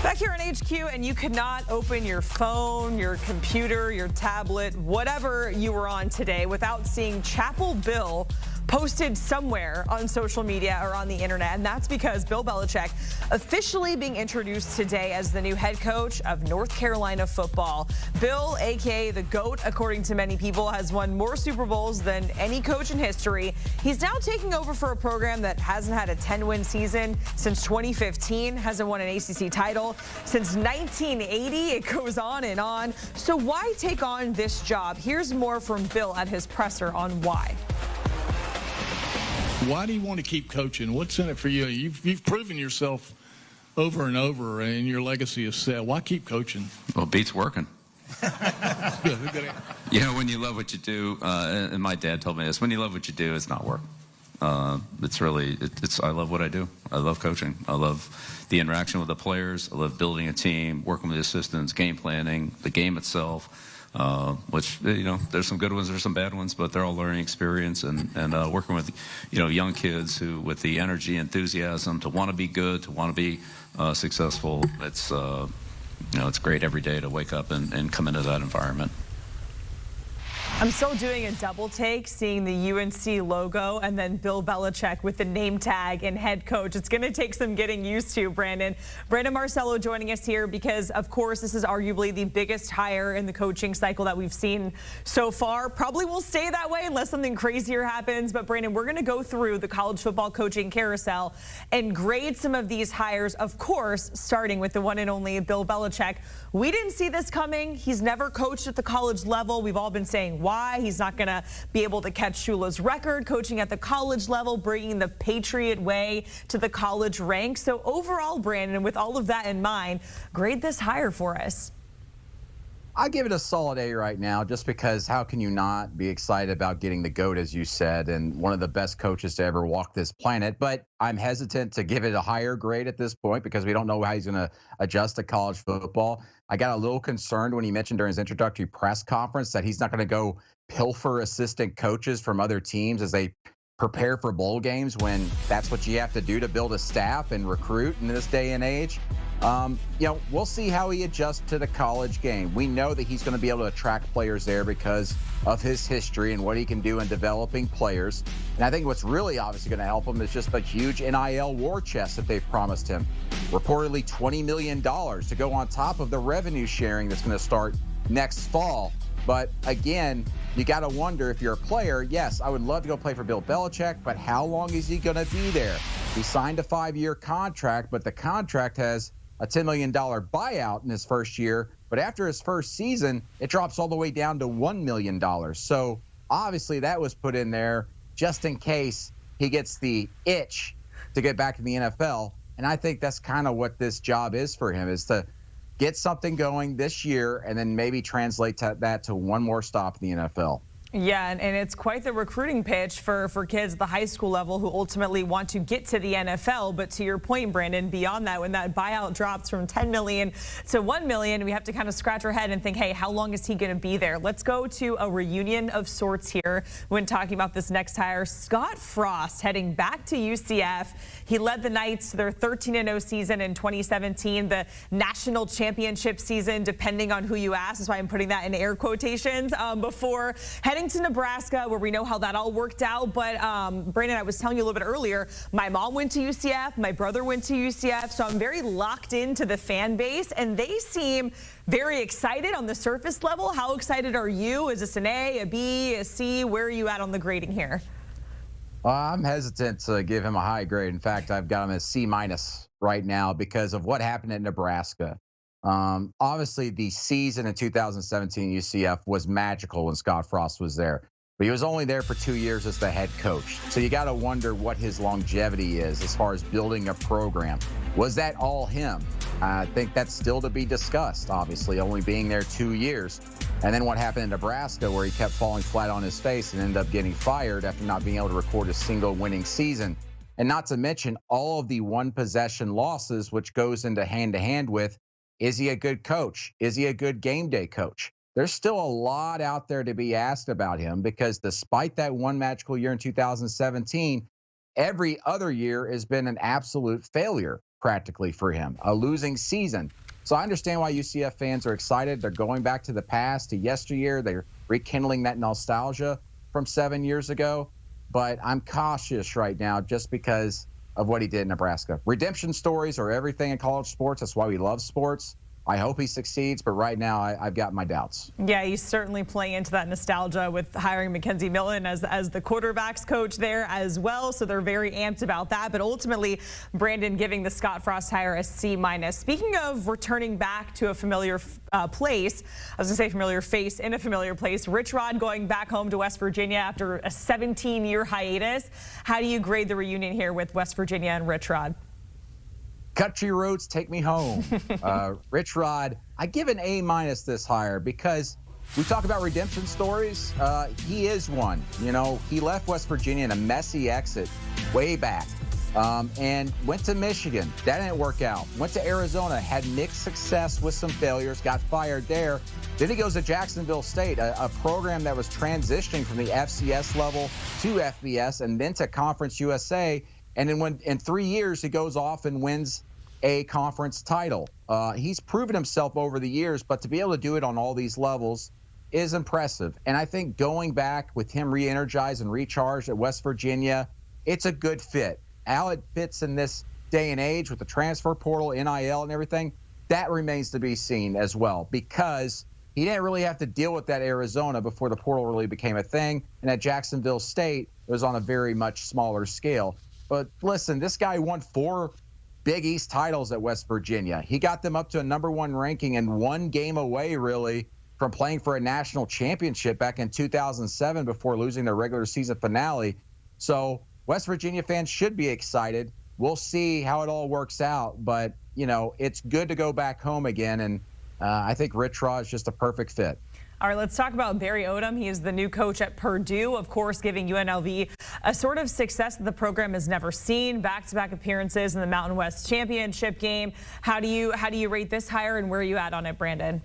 Back here on HQ, and you could not open your phone, your computer, your tablet, whatever you were on today without seeing Chapel Bill posted somewhere on social media or on the internet. And that's because Bill Belichick officially being introduced today as the new head coach of North Carolina football. Bill, aka the GOAT, according to many people, has won more Super Bowls than any coach in history. He's now taking over for a program that hasn't had a 10-win season since 2015, hasn't won an ACC title since 1980. It goes on and on. So why take on this job? Here's more from Bill at his presser on why. Why do you want to keep coaching? What's in it for you? You've proven yourself over and over, and your legacy is set. Why keep coaching? Well, beats working. Good. You know, when you love what you do, and my dad told me this, when you love what you do, it's not work. It's really, I love what I do. I love coaching. I love the interaction with the players. I love building a team, working with the assistants, game planning, the game itself. Which, you know, there's some good ones, there's some bad ones, but they're all learning experience, and working with, you know, young kids who, with the energy, enthusiasm to want to be good, to want to be successful. It's, you know, it's great every day to wake up and come into that environment. I'm still doing a double take, seeing the UNC logo and then Bill Belichick with the name tag and head coach. It's going to take some getting used to, Brandon. Marcello joining us here because, of course, this is arguably the biggest hire in the coaching cycle that we've seen so far. Probably will stay that way unless something crazier happens. But, Brandon, we're going to go through the college football coaching carousel and grade some of these hires, of course, starting with the one and only Bill Belichick. We didn't see this coming. He's never coached at the college level. We've all been saying why. He's not going to be able to catch Shula's record coaching at the college level, bringing the Patriot way to the college ranks. So overall, Brandon, with all of that in mind, grade this hire for us. I give it a solid A right now, just because how can you not be excited about getting the GOAT, as you said, and one of the best coaches to ever walk this planet. But I'm hesitant to give it a higher grade at this point because we don't know how he's going to adjust to college football. I got a little concerned when he mentioned during his introductory press conference that he's not going to go pilfer assistant coaches from other teams as they prepare for bowl games, when that's what you have to do to build a staff and recruit in this day and age. You know, we'll see how he adjusts to the college game. We know that he's going to be able to attract players there because of his history and what he can do in developing players. And I think what's really obviously going to help him is just a huge NIL war chest that they've promised him. Reportedly $20 million to go on top of the revenue sharing that's going to start next fall. But again, you got to wonder, if you're a player, yes, I would love to go play for Bill Belichick, but how long is he going to be there? He signed a 5-year contract, but the contract has a $10 million buyout in his first year. But after his first season, it drops all the way down to $1 million. So obviously that was put in there just in case he gets the itch to get back in the NFL. And I think that's kind of what this job is for him, is to get something going this year and then maybe translate that to one more stop in the NFL. Yeah, and it's quite the recruiting pitch for kids at the high school level who ultimately want to get to the NFL. But to your point, Brandon, beyond that, when that buyout drops from $10 million to $1 million, we have to kind of scratch our head and think, hey, how long is he going to be there? Let's go to a reunion of sorts here when talking about this next hire. Scott Frost heading back to UCF. He led the Knights to their 13-0 season in 2017, the national championship season, depending on who you ask. That's why I'm putting that in air quotations, before heading to Nebraska, where we know how that all worked out. But Brandon, I was telling you a little bit earlier, my mom went to UCF, my brother went to UCF, so I'm very locked into the fan base, and they seem very excited on the surface level. How excited are you? Is this an A, a B, a C? Where are you at on the grading here? I'm hesitant to give him a high grade. In fact, I've got him as C- right now because of what happened at Nebraska. Obviously, the season in 2017 UCF was magical when Scott Frost was there, but he was only there for 2 years as the head coach. So you got to wonder what his longevity is as far as building a program. Was that all him? I think that's still to be discussed, obviously, only being there 2 years. And then what happened in Nebraska, where he kept falling flat on his face and ended up getting fired after not being able to record a single winning season. And not to mention all of the one-possession losses, which goes into hand-to-hand with, is he a good coach? Is he a good game day coach? There's still a lot out there to be asked about him, because despite that one magical year in 2017, every other year has been an absolute failure. practically for him, a losing season. So I understand why UCF fans are excited. They're going back to the past, to yesteryear. They're rekindling that nostalgia from 7 years ago. But I'm cautious right now just because of what he did in Nebraska. Redemption stories are everything in college sports. That's why we love sports. I hope he succeeds, but right now I've got my doubts. Yeah, he's certainly playing into that nostalgia with hiring Mackenzie Mullen as the quarterbacks coach there as well. So they're very amped about that. But ultimately, Brandon giving the Scott Frost hire a C-. Speaking of returning back to a familiar place, I was going to say familiar face in a familiar place, Rich Rod going back home to West Virginia after a 17-year hiatus. How do you grade the reunion here with West Virginia and Rich Rod? Country roads take me home. Rich Rod, I give an A- this hire because we talk about redemption stories. He is one. You know, he left West Virginia in a messy exit way back and went to Michigan. That didn't work out. Went to Arizona, had mixed success with some failures, got fired there. Then he goes to Jacksonville State, a program that was transitioning from the FCS level to FBS and then to Conference USA. And then in 3 years, he goes off and wins a conference title. He's proven himself over the years, but to be able to do it on all these levels is impressive. And I think going back with him re-energized and recharged at West Virginia, it's a good fit. How it fits in this day and age with the transfer portal, NIL, and everything, that remains to be seen as well, because he didn't really have to deal with that Arizona before the portal really became a thing. And at Jacksonville State, it was on a very much smaller scale. But listen, this guy won 4 Big East titles at West Virginia. He got them up to a #1 ranking and 1 game away, really, from playing for a national championship back in 2007 before losing their regular season finale. So West Virginia fans should be excited. We'll see how it all works out. But, you know, it's good to go back home again. And I think Rich Rod is just a perfect fit. All right, let's talk about Barry Odom. He is the new coach at Purdue, of course, giving UNLV a sort of success that the program has never seen. Back-to-back appearances in the Mountain West Championship game. How do you rate this hire, and where are you at on it, Brandon?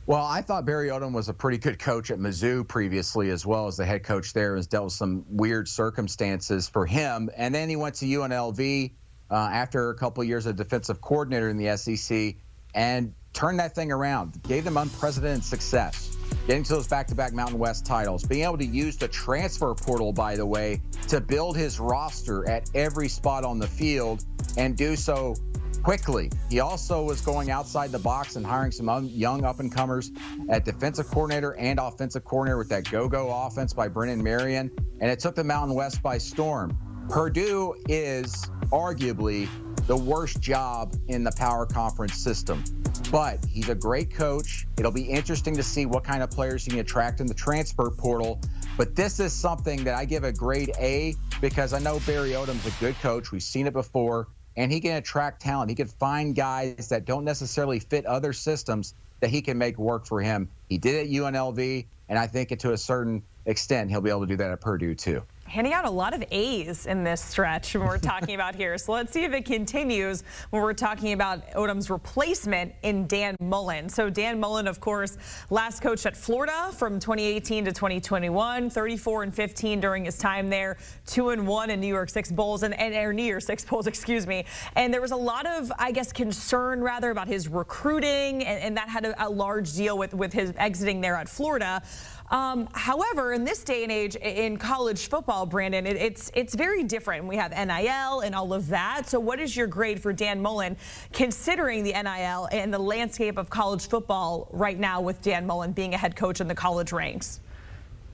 Well, I thought Barry Odom was a pretty good coach at Mizzou previously, as well as the head coach there, has dealt with some weird circumstances for him. And then he went to UNLV after a couple of years as defensive coordinator in the SEC and turned that thing around, gave them unprecedented success, getting to those back-to-back Mountain West titles, being able to use the transfer portal, by the way, to build his roster at every spot on the field and do so quickly. He also was going outside the box and hiring some young up-and-comers at defensive coordinator and offensive coordinator with that go-go offense by Brennan Marion, and it took the Mountain West by storm. Purdue is arguably the worst job in the power conference system, but he's a great coach. It'll be interesting to see what kind of players he can attract in the transfer portal. But this is something that I give a grade A because I know Barry Odom's a good coach. We've seen it before, and he can attract talent. He can find guys that don't necessarily fit other systems that he can make work for him. He did it at UNLV, and I think to a certain extent he'll be able to do that at Purdue too. Handing out a lot of A's in this stretch when we're talking about here. So let's see if it continues when we're talking about Odom's replacement in Dan Mullen. So Dan Mullen, of course, last coached at Florida from 2018 to 2021, 34-15 during his time there, 2-1 in New Year's Six Bowls, excuse me. And there was a lot of, I guess, concern rather about his recruiting, and that had a large deal with his exiting there at Florida. However, in this day and age in college football, Brandon, it's very different. We have NIL and all of that. So what is your grade for Dan Mullen, considering the NIL and the landscape of college football right now with Dan Mullen being a head coach in the college ranks?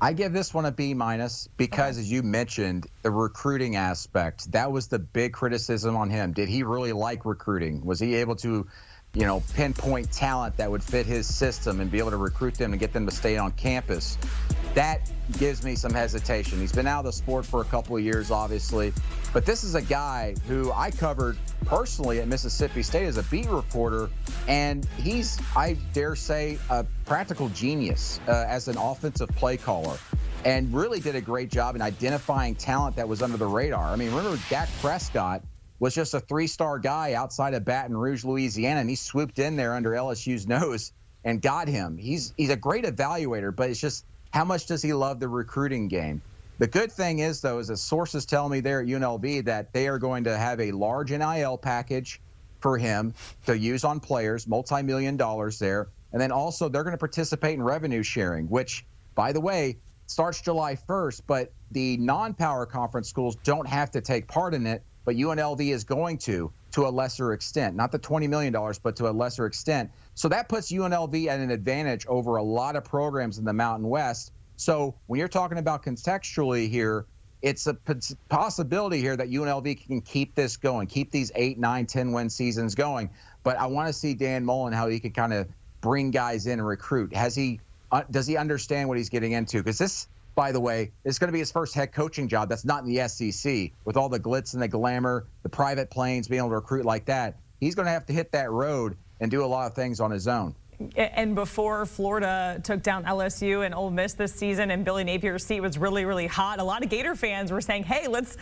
I give this one a B- because, as you mentioned, the recruiting aspect, that was the big criticism on him. Did he really like recruiting? Was he able to pinpoint talent that would fit his system and be able to recruit them and get them to stay on campus? That gives me some hesitation. He's been out of the sport for a couple of years, obviously, but this is a guy who I covered personally at Mississippi State as a beat reporter, and he's, I dare say, a practical genius as an offensive play caller, and really did a great job in identifying talent that was under the radar. I mean, remember Dak Prescott was just a 3-star guy outside of Baton Rouge, Louisiana, and he swooped in there under LSU's nose and got him. He's a great evaluator, but it's just how much does he love the recruiting game? The good thing is, though, is that sources tell me there at UNLV that they are going to have a large NIL package for him to use on players, multi-million dollars there. And then also they're going to participate in revenue sharing, which, by the way, starts July 1st, but the non-power conference schools don't have to take part in it, but UNLV is going to a lesser extent, not the $20 million, but to a lesser extent. So that puts UNLV at an advantage over a lot of programs in the Mountain West. So when you're talking about contextually here, it's a possibility here that UNLV can keep this going, keep these 8, 9, 10-win seasons going. But I want to see Dan Mullen, how he can kind of bring guys in and recruit. Does he understand what he's getting into? Because this, by the way, is going to be his first head coaching job that's not in the SEC, with all the glitz and the glamour, the private planes, being able to recruit like that. He's going to have to hit that road and do a lot of things on his own. And before Florida took down LSU and Ole Miss this season, and Billy Napier's seat was really, really hot, a lot of Gator fans were saying, hey, let's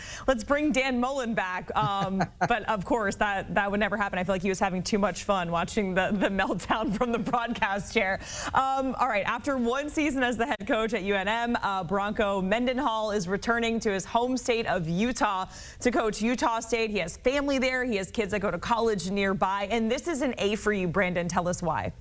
bring Dan Mullen back. But of course, that would never happen. I feel like he was having too much fun watching the meltdown from the broadcast chair. All right, after one season as the head coach at UNM, Bronco Mendenhall is returning to his home state of Utah to coach Utah State. He has family there. He has kids that go to college nearby. And this is an A for you, Brandon. Tell us why.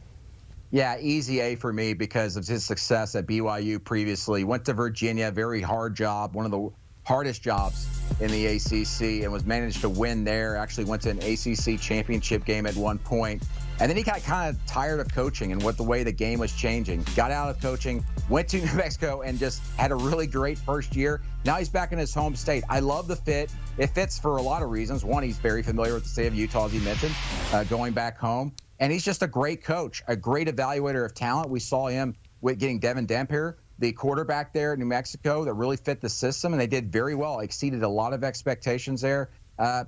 Yeah, easy A for me because of his success at BYU previously. Went to Virginia, very hard job, one of the hardest jobs in the ACC, and was managed to win there. Actually went to an ACC championship game at one point. And then he got kind of tired of coaching and the way the game was changing. Got out of coaching, went to New Mexico, and just had a really great first year. Now he's back in his home state. I love the fit. It fits for a lot of reasons. One, he's very familiar with the state of Utah, as he mentioned, going back home. And he's just a great coach, a great evaluator of talent. We saw him with getting Devin Dampier, the quarterback there at New Mexico, that really fit the system, and they did very well, exceeded a lot of expectations there.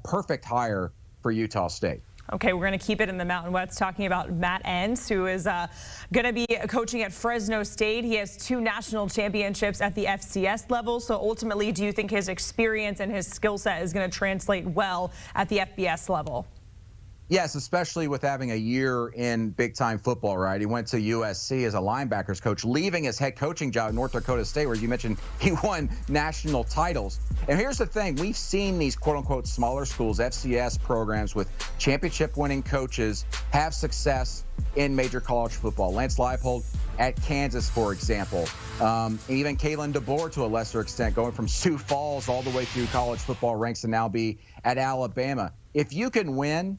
Perfect hire for Utah State. Okay, we're going to keep it in the Mountain West, talking about Matt Entz, who is going to be coaching at Fresno State. He has 2 national championships at the FCS level. So ultimately, do you think his experience and his skill set is going to translate well at the FBS level? Yes, especially with having a year in big-time football, right? He went to USC as a linebackers coach, leaving his head coaching job at North Dakota State, where you mentioned he won national titles. And here's the thing. We've seen these quote-unquote smaller schools, FCS programs with championship-winning coaches, have success in major college football. Lance Leipold at Kansas, for example. Even Kalen DeBoer, to a lesser extent, going from Sioux Falls all the way through college football ranks and now be at Alabama. If you can win,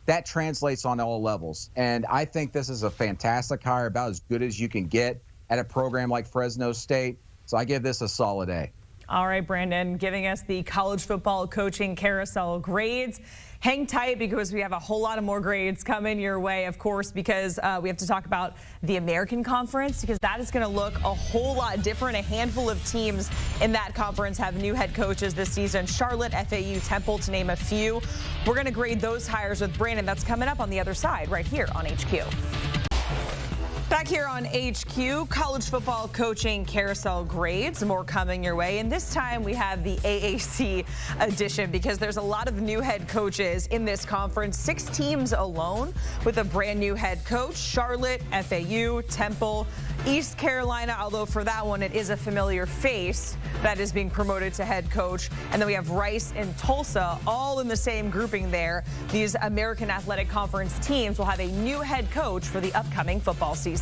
that translates on all levels. And I think this is a fantastic hire, about as good as you can get at a program like Fresno State. So I give this a solid A. All right, Brandon, giving us the college football coaching carousel grades. Hang tight, because we have a whole lot of more grades coming your way, of course, because we have to talk about the American Conference, because that is going to look a whole lot different. A handful of teams in that conference have new head coaches this season. Charlotte, FAU, Temple, to name a few. We're going to grade those hires with Brandon. That's coming up on the other side right here on HQ. Back here on HQ, college football coaching carousel grades, more coming your way. And this time we have the AAC edition, because there's a lot of new head coaches in this conference. 6 teams alone with a brand new head coach: Charlotte, FAU, Temple, East Carolina, although for that one it is a familiar face that is being promoted to head coach. And then we have Rice and Tulsa, all in the same grouping there. These American Athletic Conference teams will have a new head coach for the upcoming football season.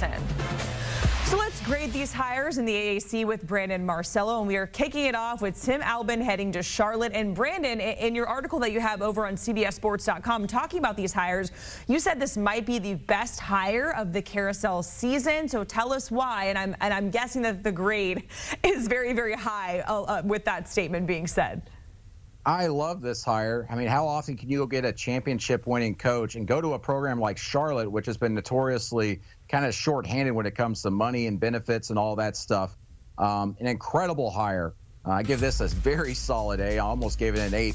So let's grade these hires in the AAC with Brandon Marcello, and we are kicking it off with Tim Albin heading to Charlotte. And Brandon, in your article that you have over on CBSSports.com talking about these hires, you said this might be the best hire of the carousel season. So tell us why, and I'm guessing that the grade is very, very high with that statement being said. I love this hire. I mean, how often can you go get a championship-winning coach and go to a program like Charlotte, which has been notoriously kind of shorthanded when it comes to money and benefits and all that stuff? An incredible hire. I give this a very solid A. I almost gave it an A+,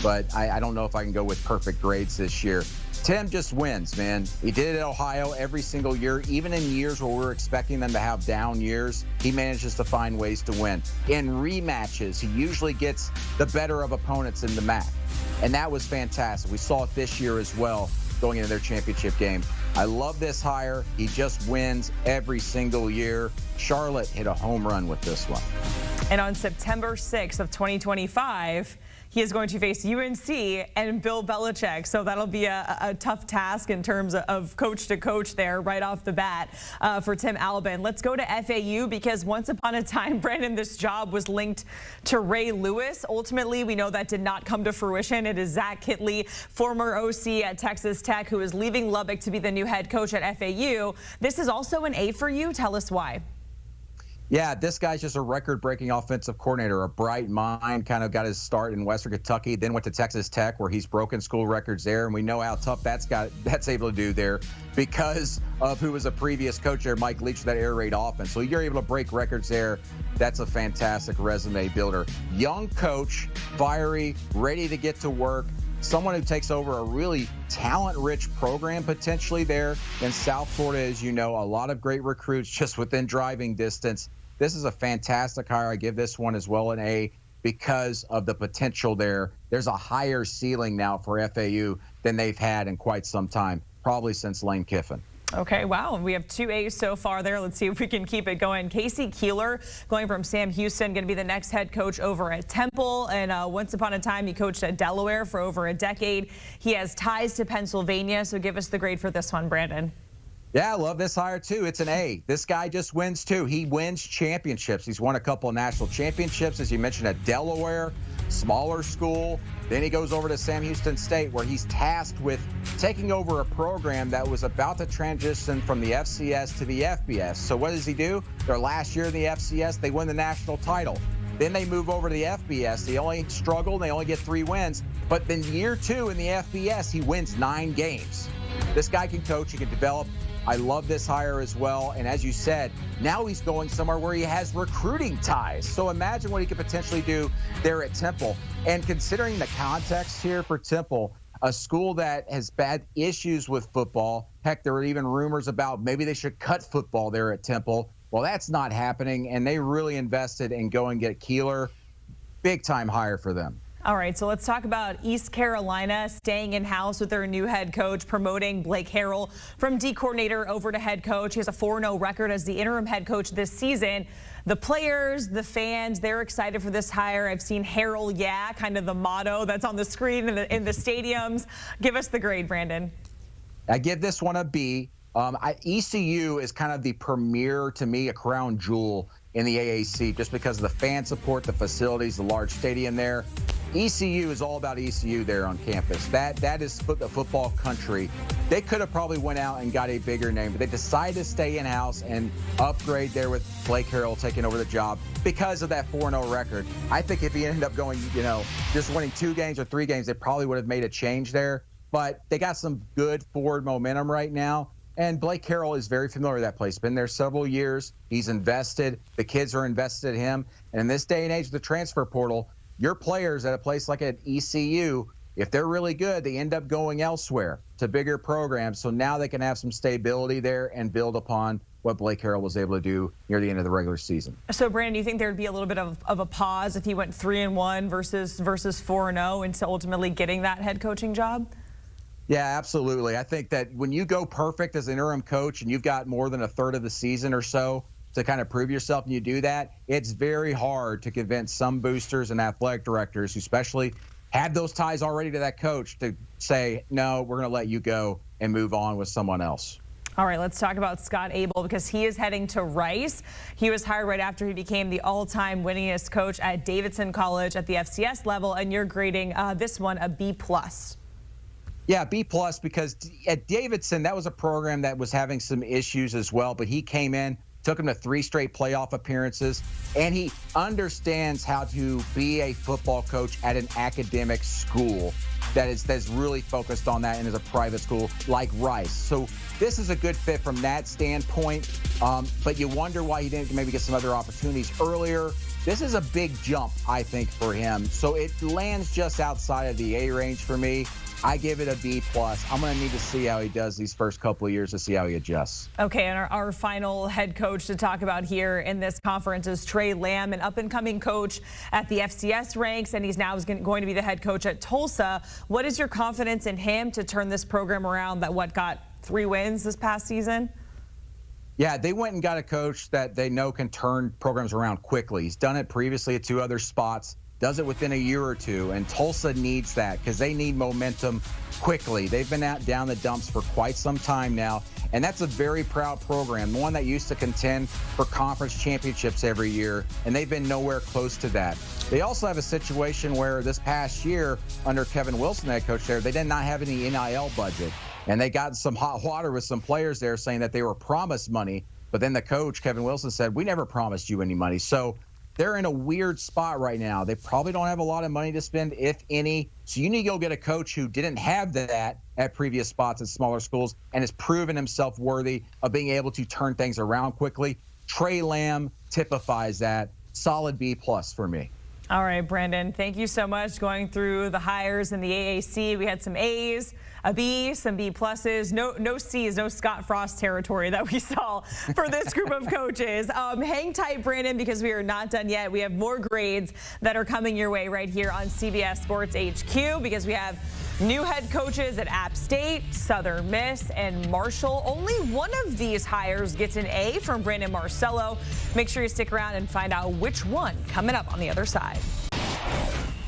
but I don't know if I can go with perfect grades this year. Tim just wins, man. He did it at Ohio every single year, even in years where we're expecting them to have down years. He manages to find ways to win. In rematches, he usually gets the better of opponents in the MAC, and that was fantastic. We saw it this year as well, going into their championship game. I love this hire. He just wins every single year. Charlotte hit a home run with this one. And on September 6th of 2025, he is going to face UNC and Bill Belichick. So that'll be a tough task in terms of coach to coach there right off the bat for Tim Albin. Let's go to FAU because once upon a time, Brandon, this job was linked to Ray Lewis. Ultimately, we know that did not come to fruition. It is Zach Kittley, former OC at Texas Tech, who is leaving Lubbock to be the new head coach at FAU. This is also an A for you. Tell us why. Yeah, this guy's just a record-breaking offensive coordinator, a bright mind, kind of got his start in Western Kentucky, then went to Texas Tech where he's broken school records there, and we know how tough that's able to do there because of who was a previous coach there, Mike Leach, that air raid offense. So you're able to break records there. That's a fantastic resume builder. Young coach, fiery, ready to get to work. Someone who takes over a really talent-rich program potentially there in South Florida. As you know, a lot of great recruits just within driving distance. This is a fantastic hire. I give this one as well an A because of the potential there. There's a higher ceiling now for FAU than they've had in quite some time, probably since Lane Kiffin. Okay, wow. We have 2 A's so far there. Let's see if we can keep it going. Casey Keeler, going from Sam Houston, going to be the next head coach over at Temple. And once upon a time, he coached at Delaware for over a decade. He has ties to Pennsylvania. So give us the grade for this one, Brandon. Yeah, I love this hire, too. It's an A. This guy just wins, too. He wins championships. He's won a couple of national championships, as you mentioned, at Delaware, smaller school. Then he goes over to Sam Houston State, where he's tasked with taking over a program that was about to transition from the FCS to the FBS. So what does he do? Their last year in the FCS, they win the national title. Then they move over to the FBS. They only struggle. They only get 3 wins. But then year 2 in the FBS, he wins 9 games. This guy can coach. He can develop. I love this hire as well. And as you said, now he's going somewhere where he has recruiting ties. So imagine what he could potentially do there at Temple. And considering the context here for Temple, a school that has bad issues with football, heck, there were even rumors about maybe they should cut football there at Temple. Well, that's not happening. And they really invested in going get Keeler. Big time hire for them. All right, so let's talk about East Carolina staying in-house with their new head coach, promoting Blake Harrell from D coordinator over to head coach. He has a 4-0 record as the interim head coach this season. The players, the fans, they're excited for this hire. I've seen Harrell, yeah, kind of the motto that's on the screen in the stadiums. Give us the grade, Brandon. I give this one a B. ECU is kind of the premier, to me, a crown jewel in the AAC just because of the fan support, the facilities, the large stadium there. ECU is all about ECU there on campus. That is the football country. They could have probably went out and got a bigger name, but they decided to stay in-house and upgrade there with Blake Harrell taking over the job because of that 4-0 record. I think if he ended up going, just winning 2 games or 3 games, they probably would have made a change there. But they got some good forward momentum right now. And Blake Harrell is very familiar with that place. Been there several years. He's invested. The kids are invested in him. And in this day and age with the transfer portal, your players at a place like at ECU, if they're really good, they end up going elsewhere to bigger programs. So now they can have some stability there and build upon what Blake Harrell was able to do near the end of the regular season. So, Brandon, do you think there would be a little bit of a pause if he went 3-1 versus 4-0 into ultimately getting that head coaching job? Yeah, absolutely. I think that when you go perfect as an interim coach and you've got more than a third of the season or so to kind of prove yourself and you do that, it's very hard to convince some boosters and athletic directors who especially have those ties already to that coach to say, no, we're going to let you go and move on with someone else. All right, let's talk about Scott Abell because he is heading to Rice. He was hired right after he became the all-time winningest coach at Davidson College at the FCS level, and you're grading this one a B+. Yeah, B+ because at Davidson, that was a program that was having some issues as well, but he came in, took him to 3 straight playoff appearances, and he understands how to be a football coach at an academic school that's really focused on that and is a private school like Rice. So this is a good fit from that standpoint, but you wonder why he didn't maybe get some other opportunities earlier. This is a big jump, I think, for him. So it lands just outside of the A range for me. I give it a B+. I'm going to need to see how he does these first couple of years to see how he adjusts. Okay, and our final head coach to talk about here in this conference is Trey Lamb, an up-and-coming coach at the FCS ranks, and he's now going to be the head coach at Tulsa. What is your confidence in him to turn this program around that got 3 wins this past season? Yeah, they went and got a coach that they know can turn programs around quickly. He's done it previously at 2 other spots, does it within a year or two, and Tulsa needs that because they need momentum quickly. They've been down the dumps for quite some time now, and that's a very proud program, the one that used to contend for conference championships every year, and they've been nowhere close to that. They also have a situation where this past year, under Kevin Wilson, head coach there, they did not have any NIL budget. And they got some hot water with some players there saying that they were promised money. But then the coach, Kevin Wilson, said, we never promised you any money. So they're in a weird spot right now. They probably don't have a lot of money to spend, if any. So you need to go get a coach who didn't have that at previous spots at smaller schools and has proven himself worthy of being able to turn things around quickly. Trey Lamb typifies that. Solid B+ for me. All right, Brandon, thank you so much. Going through the hires in the AAC, we had some A's, a B, some B+, no C's, no Scott Frost territory that we saw for this group of coaches. Hang tight, Brandon, because we are not done yet. We have more grades that are coming your way right here on CBS Sports HQ, because we have new head coaches at App State, Southern Miss, and Marshall. Only one of these hires gets an A from Brandon Marcello. Make sure you stick around and find out which one coming up on the other side.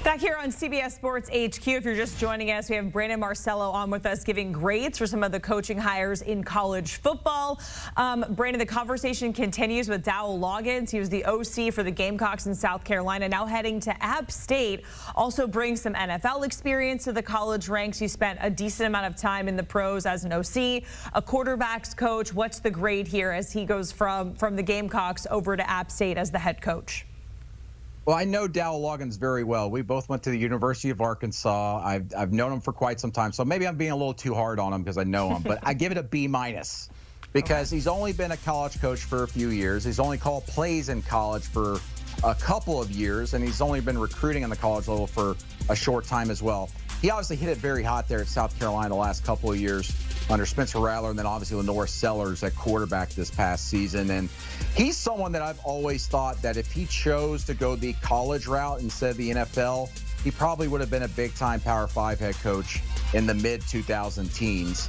Back here on CBS Sports HQ, if you're just joining us, we have Brandon Marcello on with us giving grades for some of the coaching hires in college football. Brandon, the conversation continues with Dowell Loggains. He was the OC for the Gamecocks in South Carolina, now heading to App State. Also brings some NFL experience to the college ranks. He spent a decent amount of time in the pros as an OC, a quarterbacks coach. What's the grade here as he goes from the Gamecocks over to App State as the head coach? Well, I know Dowell Loggains very well. We both went to the University of Arkansas. I've known him for quite some time, so maybe I'm being a little too hard on him because I know him. But I give it a B- because he's only been a college coach for a few years. He's only called plays in college for a couple of years, and he's only been recruiting on the college level for a short time as well. He obviously hit it very hot there at South Carolina the last couple of years under Spencer Rattler, and then obviously Lenore Sellers at quarterback this past season. And he's someone that I've always thought that if he chose to go the college route instead of the NFL, he probably would have been a big-time Power 5 head coach in the mid-2010s.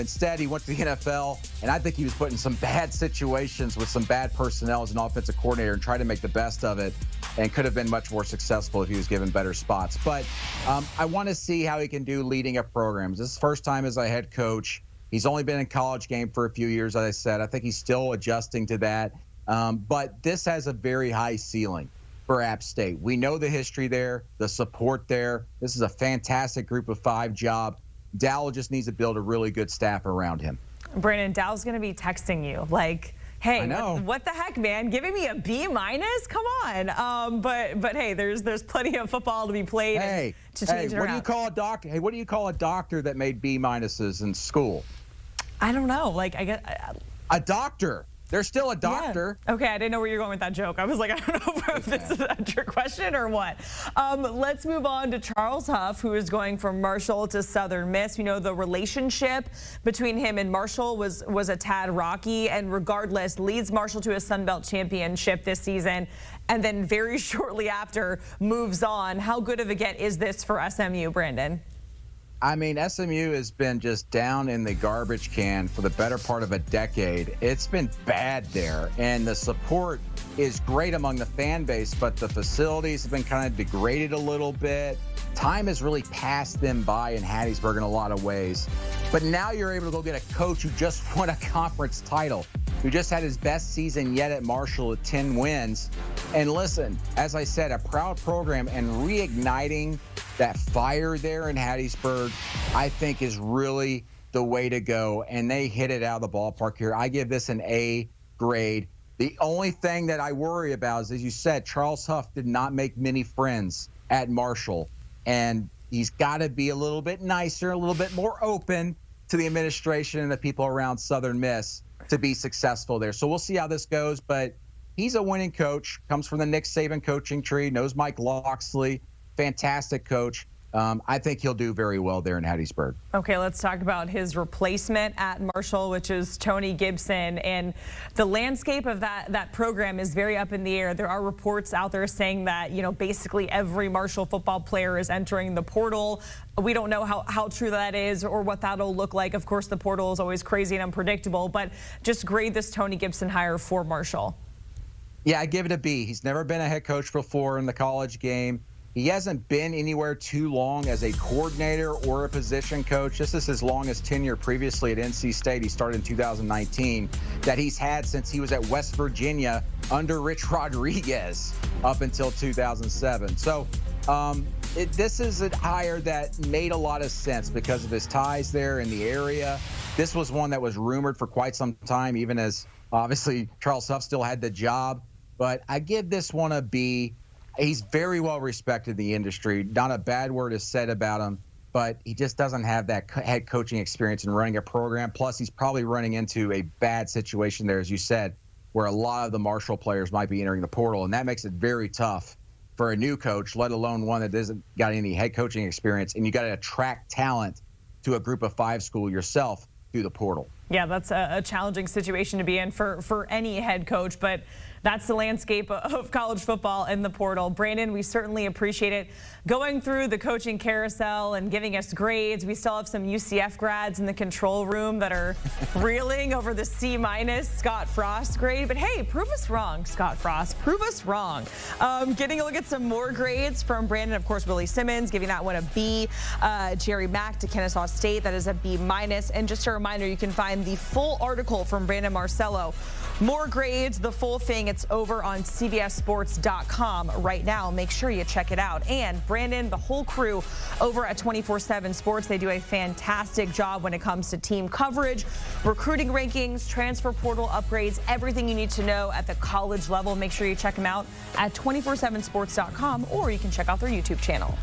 Instead, he went to the NFL, and I think he was put in some bad situations with some bad personnel as an offensive coordinator and tried to make the best of it, and could have been much more successful if he was given better spots. But I want to see how he can do leading up programs. This is his first time as a head coach. He's only been in college game for a few years, as I said. I think he's still adjusting to that. But this has a very high ceiling for App State. We know the history there, the support there. This is a fantastic group of 5 job. Dowell just needs to build a really good staff around him. Brandon, Dowell's going to be texting you like, hey, what the heck, man? Giving me a B-? Come on. But hey, there's plenty of football to be played. Hey, to change it what around. do you call a doctor? Hey, what do you call a doctor that made B- in school? I don't know. Like, I get a doctor. They're still a doctor. Yeah. Okay, I didn't know where you're going with that joke. I was like, I don't know if this is a trick question or what. Let's move on to Charles Huff, who is going from Marshall to Southern Miss. You know, the relationship between him and Marshall was a tad rocky, and regardless, leads Marshall to a Sun Belt championship this season, and then very shortly after moves on. How good of a get is this for SMU, Brandon? I mean, SMU has been just down in the garbage can for the better part of a decade. It's been bad there, and the support is great among the fan base, but the facilities have been kind of degraded a little bit. Time has really passed them by in Hattiesburg in a lot of ways. But now you're able to go get a coach who just won a conference title, who just had his best season yet at Marshall at 10 wins. And listen, as I said, a proud program, and reigniting that fire there in Hattiesburg, I think, is really the way to go. And they hit it out of the ballpark here. I give this an A grade. The only thing that I worry about is, as you said, Charles Huff did not make many friends at Marshall. And he's got to be a little bit nicer, a little bit more open to the administration and the people around Southern Miss to be successful there. So we'll see how this goes. But he's a winning coach, comes from the Nick Saban coaching tree, knows Mike Loxley. Fantastic coach. I think he'll do very well there in Hattiesburg. Okay, let's talk about his replacement at Marshall, which is Tony Gibson. And the landscape of that program is very up in the air. There are reports out there saying that, basically every Marshall football player is entering the portal. We don't know how true that is or what that'll look like. Of course, the portal is always crazy and unpredictable, but just grade this Tony Gibson hire for Marshall. Yeah, I give it a B. He's never been a head coach before in the college game. He hasn't been anywhere too long as a coordinator or a position coach. This is his longest tenure previously at NC State. He started in 2019, that he's had since he was at West Virginia under Rich Rodriguez up until 2007. So this is a hire that made a lot of sense because of his ties there in the area. This was one that was rumored for quite some time, even as obviously Charles Huff still had the job. But I give this one a B. He's very well respected in the industry. Not a bad word is said about him, but he just doesn't have that head coaching experience in running a program. Plus, he's probably running into a bad situation there, as you said, where a lot of the Marshall players might be entering the portal, and that makes it very tough for a new coach, let alone one that doesn't got any head coaching experience. And you got to attract talent to a Group of 5 school yourself through the portal. Yeah, that's a challenging situation to be in for any head coach, but that's the landscape of college football in the portal. Brandon, we certainly appreciate it going through the coaching carousel and giving us grades. We still have some UCF grads in the control room that are reeling over the C- Scott Frost grade. But hey, prove us wrong, Scott Frost. Prove us wrong. Getting a look at some more grades from Brandon. Of course, Willie Simmons giving that one a B. Jerry Mack to Kennesaw State, that is a B-. And just a reminder, you can find the full article from Brandon Marcello. More grades, the full thing, it's over on CBSSports.com right now. Make sure you check it out. And Brandon, the whole crew over at 24/7 Sports, they do a fantastic job when it comes to team coverage, recruiting rankings, transfer portal upgrades, everything you need to know at the college level. Make sure you check them out at 247sports.com, or you can check out their YouTube channel.